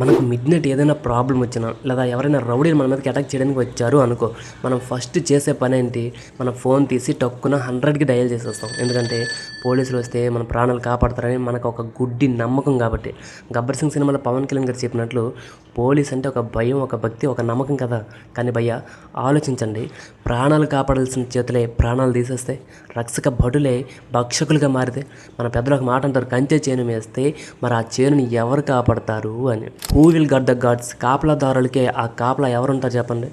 మనకు మిడ్‌నైట్ ఏదైనా ప్రాబ్లమ్ వచ్చినా, లేదా ఎవరైనా రౌడీలు మన మీదకి అటాక్ చేయడానికి వచ్చారు అనుకో, మనం ఫస్ట్ చేసే పనేంటి? మన ఫోన్ తీసి టక్కున 100కి డయల్ చేసేస్తాం. ఎందుకంటే పోలీసులు వస్తే మన ప్రాణాలు కాపాడతారని మనకు ఒక గుడ్డి నమ్మకం కాబట్టి. 'గబ్బర్ సింగ్' సినిమాలో పవన్ కళ్యాణ్ గారు చెప్పినట్లు పోలీస్ అంటే ఒక భయం, ఒక భక్తి, ఒక నమ్మకం కదా! కానీ భయ్యా ఆలోచించండి, ప్రాణాలు కాపాడాల్సిన చేతులే ప్రాణాలు తీసేస్తే, రక్షక భటులే భక్షకులుగా మారితే, మన పెద్దలు ఒక మాట అంటారు, కంచె చేను మేస్తే మరి ఆ చేనుని ఎవరు కాపాడతారు అని. Who will guard the guards? కాపలాదారులకే ఆ కాపలా ఎవరుంటారు చెప్పండి?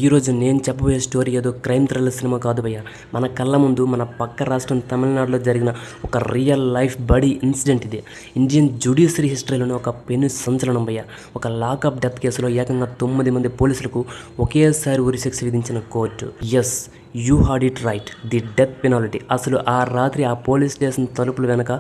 ఈరోజు నేను చెప్పబోయే స్టోరీ ఏదో క్రైమ్ థ్రిల్లర్ సినిమా కాదు భయ్య. మన కళ్ళ ముందు మన పక్క రాష్ట్రం తమిళనాడులో జరిగిన ఒక రియల్ లైఫ్ బడీ ఇన్సిడెంట్ ఇది. ఇండియన్ జ్యుడిషియరీ హిస్టరీలోనే ఒక పెను సంచలనం భయ్య. ఒక లాకప్ డెత్ కేసులో ఏకంగా 9 మంది పోలీసులకు ఒకేసారి ఉరిశిక్ష విధించిన court. Yes, you had it right, the death penalty. అసలు ఆ రాత్రి ఆ పోలీస్ స్టేషన్ తలుపుల వెనక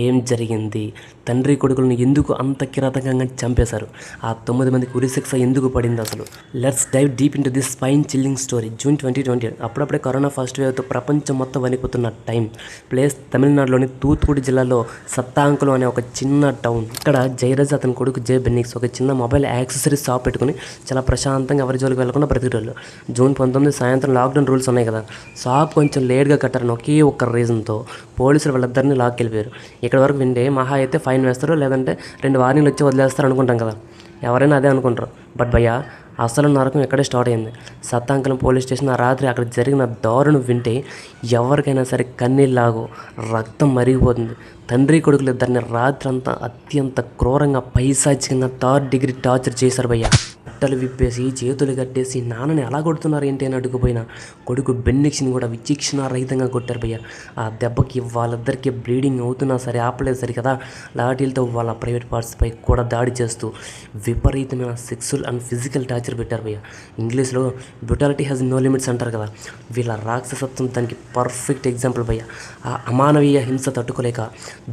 ఏం జరిగింది? తండ్రి కొడుకులను ఎందుకు అంత కిరాతకంగా చంపేశారు? ఆ 9 మందికి ఉరిశిక్ష ఎందుకు పడింది అసలు? Let's dive deep into this spine chilling story. June 2020, అప్పుడప్పుడే కరోనా ఫస్ట్ వేవ్తో ప్రపంచం మొత్తం వణికిపోతున్న టైం. ప్లేస్ తమిళనాడులోని తూత్తుకుడి జిల్లాలో సత్తాంకులు అనే ఒక చిన్న టౌన్. ఇక్కడ జయరాజ్ అతని కొడుకు జే బెన్నిక్స్ ఒక చిన్న మొబైల్ యాక్సెసరీస్ షాప్ పెట్టుకుని చాలా ప్రశాంతంగా ఎవరి జోలికి వెళ్లకుండా బ్రతికేటోళ్ళు. జూన్ 19 సాయంత్రం లాక్డౌన్ రూల్స్ ఉన్నాయి కదా, షాప్ కొంచెం లేట్గా కట్టారని ఒకే ఒక్క రీజన్తో పోలీసులు వాళ్ళిద్దరిని లాక్కెళ్ళిపోయారు. ఇక్కడ వరకు వింటే మహా అయితే ఫైన్ వేస్తారు, లేదంటే 2 వార్నింగ్లు వచ్చి వదిలేస్తారు అనుకుంటాం కదా, ఎవరైనా అదే అనుకుంటారు. బట్ భయ్యా, అసలు నరకం ఇక్కడే స్టార్ట్ అయింది. సత్తాంకులం పోలీస్ స్టేషన్ ఆ రాత్రి అక్కడ జరిగిన దారుణం వింటే ఎవరికైనా సరే కన్నీళ్ళలాగో రక్తం మరిగిపోతుంది. తండ్రి కొడుకులు ఇద్దరిని రాత్రంతా అత్యంత క్రూరంగా పైశాచికంగా 3rd డిగ్రీ టార్చర్ చేశారు భయ్యా. బట్టలు విప్పేసి చేతులు కట్టేసి నాన్నని ఎలా కొడుతున్నారు ఏంటి అని అడుగుపోయిన కొడుకు బెన్నిక్స్ని కూడా విచక్షణ రహితంగా కొట్టారు భయ్య. ఆ దెబ్బకి వాళ్ళిద్దరికి బ్లీడింగ్ అవుతున్నా సరే ఆపలేదు సరి కదా, లాఠీలతో వాళ్ళ ప్రైవేట్ పార్ట్స్పై కూడా దాడి చేస్తూ విపరీతమైన సెక్సువల్ అండ్ ఫిజికల్ టార్చర్ పెట్టారు భయ్య. ఇంగ్లీష్లో బ్రుటాలిటీ హ్యాస్ నో లిమిట్స్ అంటారు కదా, వీళ్ళ రాక్షసత్వం దానికి పర్ఫెక్ట్ ఎగ్జాంపుల్ భయ్య. ఆ అమానవీయ హింస తట్టుకోలేక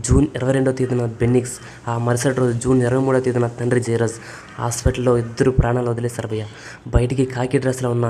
జూన్ 22వ తేదీన బెన్నిక్స్, ఆ మరుసటి రోజు జూన్ 23వ తేదీన తండ్రి జయరాజ్ హాస్పిటల్లో ఇద్దరు ప్రాణాలు వదిలేశారు భయ్య. బయటికి కాకి డ్రెస్లో ఉన్న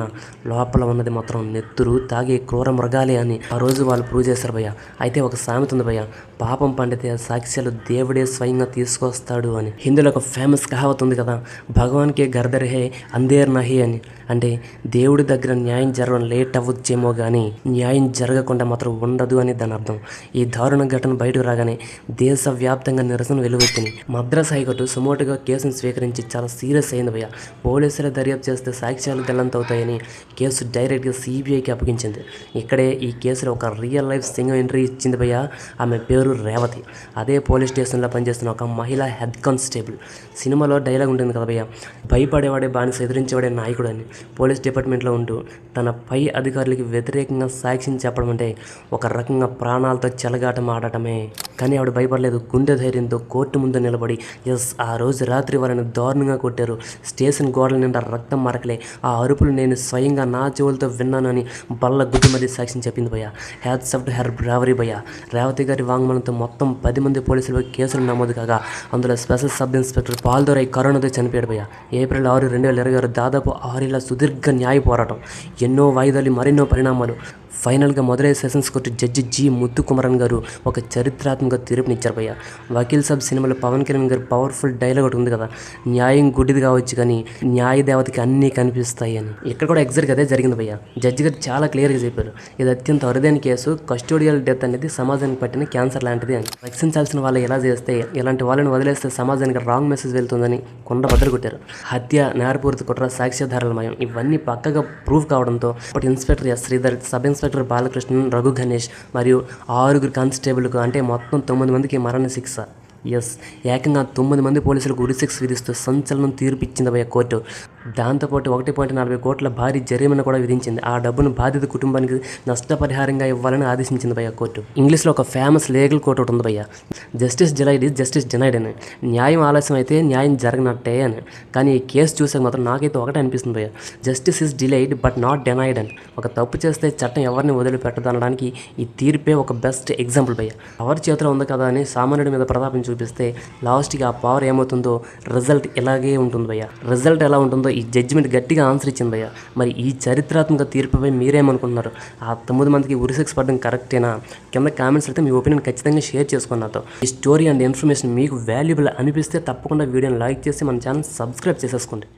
లోపల ఉన్నది మాత్రం నెత్తురు తాగే క్రూర మృగాలే అని ఆ రోజు వాళ్ళు ప్రూవ్ చేశారు భయ్య. అయితే ఒక సామెత ఉంది భయ్య, పాపం పండితే సాక్ష్యాలు దేవుడే స్వయంగా తీసుకొస్తాడు అని. హిందీలో ఒక ఫేమస్ కహావత్ ఉంది కదా, భగవాన్కే గర్దర్ హే అందేర్ నహి అని. అంటే దేవుడి దగ్గర న్యాయం జరగడం లేట్ అవ్వచ్చేమో కానీ న్యాయం జరగకుండా మాత్రం ఉండదు అని దాని అర్థం. ఈ దారుణ ఘటన బయటకు రాగానే దేశవ్యాప్తంగా నిరసన వెలువెత్తింది. మద్రాస్ హైకోర్టు సుమోటుగా కేసును స్వీకరించి చాలా సీరియస్ అయింది భయ్య. పోలీసులు దర్యాప్తు చేస్తే సాక్ష్యాలు గల్లంతవుతాయని కేసు డైరెక్ట్గా సిబిఐకి అప్పగించింది. ఇక్కడే ఈ కేసులో ఒక రియల్ లైఫ్ సింగిల్ ఎంట్రీ ఇచ్చింది భయ్య. ఆమె పేరు రేవతి. అదే పోలీస్ స్టేషన్లో పనిచేస్తున్న ఒక మహిళా హెడ్ కానిస్టేబుల్. సినిమాలో డైలాగ్ ఉంటుంది కదా భయ్య, భయపడేవాడే బానిస ఎదిరించేవాడే నాయకుడు అని. పోలీస్ డిపార్ట్మెంట్లో ఉంటూ తన పై అధికారులకి వ్యతిరేకంగా సాక్ష్యం చెప్పడం అంటే ఒక రకంగా ప్రాణాలతో చెలగాటం ఆడటమే. కానీ ఆవిడ భయపడలేదు. గుండె ధైర్యంతో కోర్టు ముందు నిలబడి ఆ రోజు రాత్రి వాళ్ళని దారుణంగా కొట్టారు, స్టేషన్ గోడల నిండా రక్తం మరకలే, ఆ అరుపులు నేను స్వయంగా నా చెవులతో విన్నానని బల్ల గుడ్డు మధ్య సాక్ష్యం చెప్పింది భయ్య. Hats off to her bravery భయ్య. రేవతి గారి వాంగ్మూలంతో మొత్తం 10 మంది పోలీసులపై కేసులు నమోదు కాగా అందులో స్పెషల్ సబ్ ఇన్స్పెక్టర్ పాల్దోరై కరోనాతో చనిపోయాడు భయ్య. ఏప్రిల్ 6, 2026 దాదాపు 6 ఏళ్ల సుదీర్ఘ న్యాయ పోరాటం, ఎన్నో వాయిదాలు, మరెన్నో పరిణామాలు. ఫైనల్గా Madurai sessions court judge G Muthukumaran గారు ఒక చరిత్రాత్మక తీర్పునిచ్చారు భయ్య. వకీల్ సాబ్ సినిమాలో పవన్ కళ్యాణ్ గారు పవర్ఫుల్ డైలాగ్ ఒకటి ఉంది కదా, న్యాయం గుడ్డిది కావచ్చు కానీ న్యాయ దేవతకి అన్నీ కనిపిస్తాయి అని. ఇక్కడ కూడా ఎగ్జాక్ట్గా అదే జరిగింది భయ్య. జడ్జి గారు చాలా క్లియర్గా చెప్పారు, ఇది అత్యంత అరుదైన కేసు, కస్టోడియల్ డెత్ అనేది సమాజానికి పట్టిన క్యాన్సర్ లాంటిది అని. రక్షించాల్సిన వాళ్ళు ఎలా చేస్తే, ఇలాంటి వాళ్ళని వదిలేస్తే సమాజానికి రాంగ్ మెసేజ్ వెళ్తుందని కొండ బద్దలు కొట్టారు. హత్య, నేరపూరిత కుట్ర, సాక్ష్యాధారాల మయం ఇవన్నీ పక్కగా ప్రూఫ్ కావడంతో అప్పటి inspector S Sridhar, sub inspector Balakrishnan, Raghu Ganesh మరియు 6 కానిస్టేబుల్కు అంటే మొత్తం 9 మందికి మరణ శిక్ష. ఎస్, ఏకంగా 9 మంది పోలీసులకు ఉరిశిక్ష విధిస్తూ సంచలనం తీర్పిచ్చింది భయ్య కోర్టు. దాంతోపాటు 1.40 కోట్ల భారీ జరిమానా కూడా విధించింది. ఆ డబ్బును బాధిత కుటుంబానికి నష్టపరిహారంగా ఇవ్వాలని ఆదేశించింది భయ్య కోర్టు. ఇంగ్లీష్లో ఒక ఫేమస్ లీగల్ కోర్టు ఒకటి ఉంది భయ్య, justice delayed is justice denied అని. న్యాయం ఆలస్యం అయితే న్యాయం జరగనట్టే అని. కానీ ఈ కేసు చూసాక మాత్రం నాకైతే ఒకటే అనిపిస్తుంది భయ్య, justice is delayed but not denied అని. ఒక తప్పు చేస్తే చట్టం ఎవరిని వదిలిపెట్టదు అనడానికి ఈ తీర్పే ఒక బెస్ట్ ఎగ్జాంపుల్ భయ్య. ఎవరి చేతిలో ఉంది కదా అని సామాన్యుడి మీద ప్రతాపం చూపి చూపిస్తే లాస్ట్కి ఆ పవర్ ఏమవుతుందో రిజల్ట్ ఇలాగే ఉంటుంది భయ్య. రిజల్ట్ ఎలా ఉంటుందో ఈ జడ్జిమెంట్ గట్టిగా ఆన్సర్ ఇచ్చింది భయ్య. మరి ఈ చరిత్రాత్మక తీర్పుపై మీరేమనుకుంటున్నారు? ఆ 9 మందికి ఉరిశిక్ష పడడం కరెక్టేనా? కింద కామెంట్స్ అయితే మీ ఒపీనియన్ ఖచ్చితంగా షేర్ చేసుకున్న నాతో. ఈ స్టోరీ అండ్ ఇన్ఫర్మేషన్ మీకు వాల్యుబుల్ అనిపిస్తే తప్పకుండా వీడియోని లైక్ చేసి మన ఛానల్ సబ్స్క్రైబ్ చేసేసుకోండి.